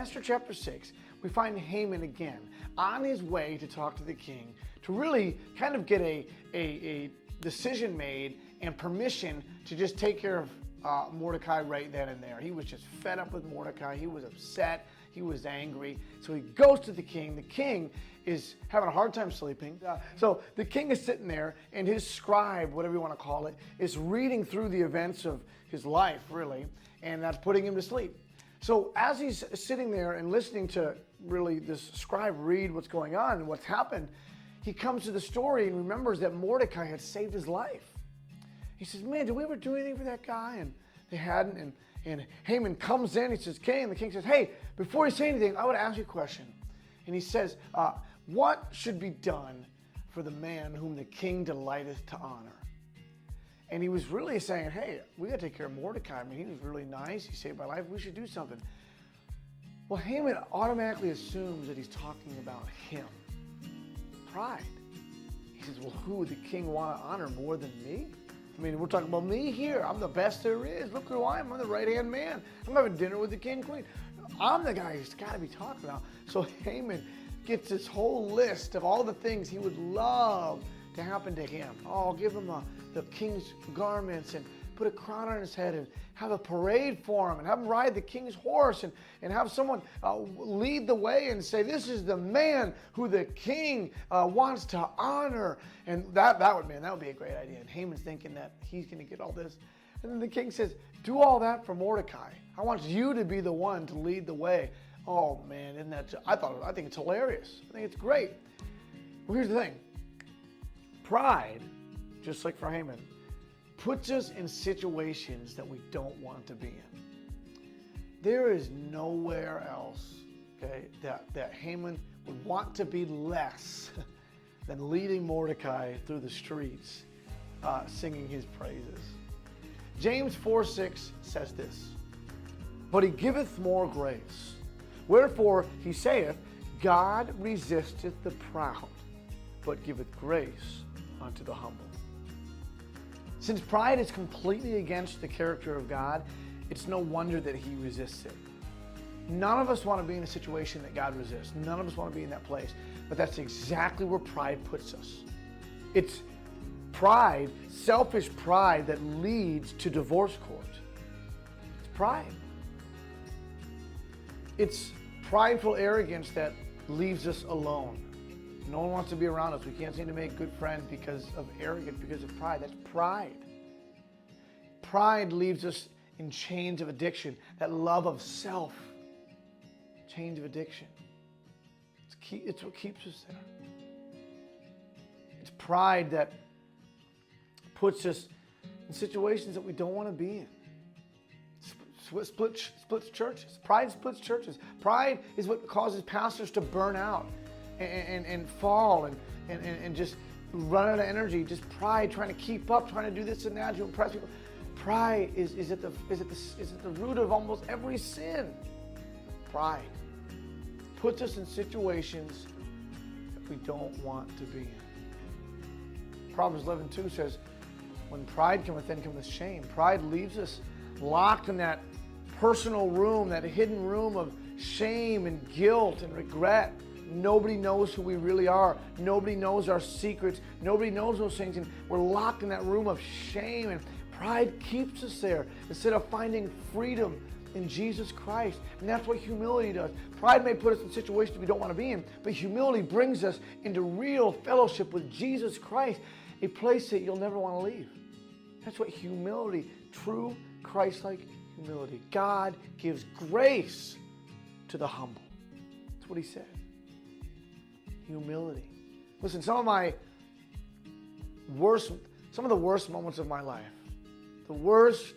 Esther chapter 6, we find Haman again on his way to talk to the king to really kind of get a decision made and permission to just take care of Mordecai right then and there. He was just fed up with Mordecai. He was upset. He was angry. So he goes to the king. The king is having a hard time sleeping. So the king is sitting there, and his scribe, whatever you want to call it, is reading through the events of his life, really, and that's putting him to sleep. So as he's sitting there and listening to really this scribe read what's going on and what's happened, he comes to the story and remembers that Mordecai had saved his life. He says, man, did we ever do anything for that guy? And they hadn't. And Haman comes in, he says, king. The king says, hey, before you say anything, I would ask you a question. And he says, what should be done for the man whom the king delighteth to honor? And he was really saying, hey, we got to take care of Mordecai. I mean, he was really nice. He saved my life. We should do something. Well, Haman automatically assumes that he's talking about him. Pride. He says, well, who would the king want to honor more than me? I mean, we're talking about me here. I'm the best there is. Look who I am. I'm the right-hand man. I'm having dinner with the king and queen. I'm the guy he's got to be talking about. So Haman gets this whole list of all the things he would love to happen to him. Oh, give him the king's garments and put a crown on his head and have a parade for him and have him ride the king's horse and have someone lead the way and say, this is the man who the king wants to honor. And that would be a great idea. And Haman's thinking that he's going to get all this. And then the king says, do all that for Mordecai. I want you to be the one to lead the way. Oh man, isn't that, I think it's hilarious. I think it's great. Well, here's the thing. Pride, just like for Haman, puts us in situations that we don't want to be in. There is nowhere else, okay, that Haman would want to be less than leading Mordecai through the streets, singing his praises. James 4:6 says this, but he giveth more grace. Wherefore he saith, God resisteth the proud, but giveth grace unto the humble. Since pride is completely against the character of God, it's no wonder that he resists it. None of us want to be in a situation that God resists. None of us want to be in that place. But that's exactly where pride puts us. It's pride, selfish pride, that leads to divorce court. It's pride. It's prideful arrogance that leaves us alone. No one wants to be around us. We can't seem to make good friends because of arrogance, because of pride. That's pride. Pride leaves us in chains of addiction, that love of self, chains of addiction. It's what keeps us there. It's pride that puts us in situations that we don't want to be in. Splits churches. Pride splits churches. Pride is what causes pastors to burn out and fall and just run out of energy. Just pride, trying to keep up, trying to do this and that to impress people. Pride is at the root of almost every sin. Pride puts us in situations that we don't want to be in. Proverbs 11:2 says, when pride cometh, then cometh shame. Pride leaves us locked in that personal room, that hidden room of shame and guilt and regret. Nobody knows who we really are. Nobody knows our secrets. Nobody knows those things. And we're locked in that room of shame. And pride keeps us there instead of finding freedom in Jesus Christ. And that's what humility does. Pride may put us in situations we don't want to be in, but humility brings us into real fellowship with Jesus Christ, a place that you'll never want to leave. That's what humility, true Christ-like humility. God gives grace to the humble. That's what he said. Humility. Listen, some of the worst moments of my life, the worst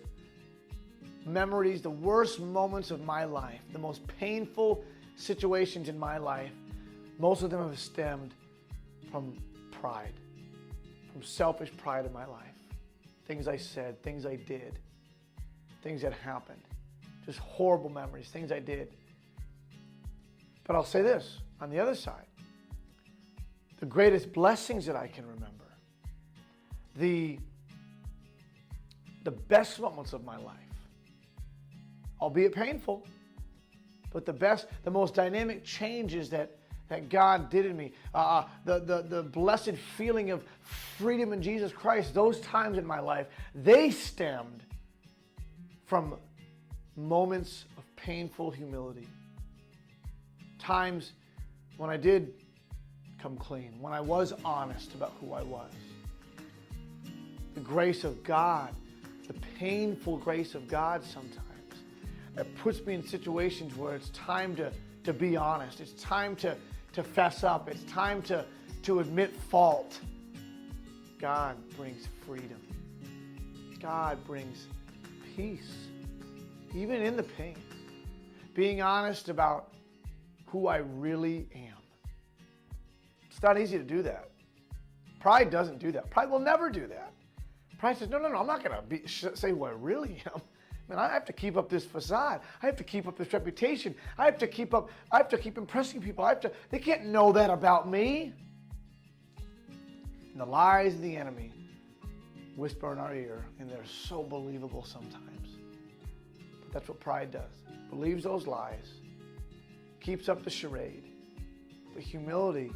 memories, the worst moments of my life, the most painful situations in my life, most of them have stemmed from pride, from selfish pride in my life. Things I said, things I did, things that happened, just horrible memories, things I did. But I'll say this, on the other side, the greatest blessings that I can remember, the best moments of my life, albeit painful, But the most dynamic changes that God did in me, the blessed feeling of freedom in Jesus Christ, those times in my life, they stemmed from moments of painful humility. Times when I did come clean, when I was honest about who I was. The grace of God, the painful grace of God sometimes, that puts me in situations where it's time to be honest. It's time to fess up. It's time to admit fault. God brings freedom. God brings peace, even in the pain. Being honest about who I really am. It's not easy to do that. Pride doesn't do that. Pride will never do that. Pride says, no, I'm not going to say who I really am. Man, I have to keep up this facade. I have to keep up this reputation. I have to keep impressing people. They can't know that about me. And the lies of the enemy whisper in our ear, and they're so believable sometimes. But that's what pride does. Believes those lies, keeps up the charade. But humility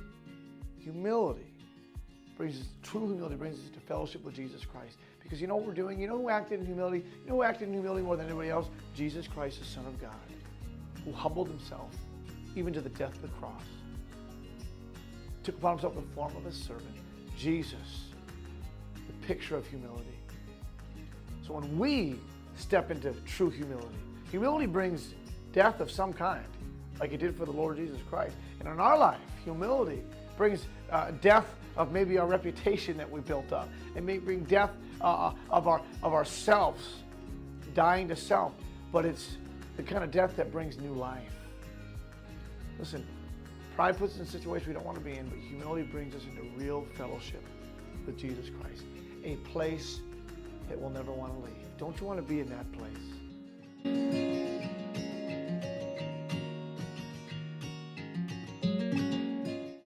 brings us, true humility brings us to fellowship with Jesus Christ. Because you know what we're doing? You know who acted in humility? You know who acted in humility more than anybody else? Jesus Christ, the Son of God, who humbled himself even to the death of the cross. Took upon himself the form of a servant. Jesus, the picture of humility. So when we step into true humility, humility brings death of some kind, like it did for the Lord Jesus Christ. And in our life, humility brings death of maybe our reputation that we built up. It may bring death of ourselves, dying to self, but it's the kind of death that brings new life. Listen, pride puts us in situations we don't want to be in, but humility brings us into real fellowship with Jesus Christ, a place that we'll never want to leave. Don't you want to be in that place?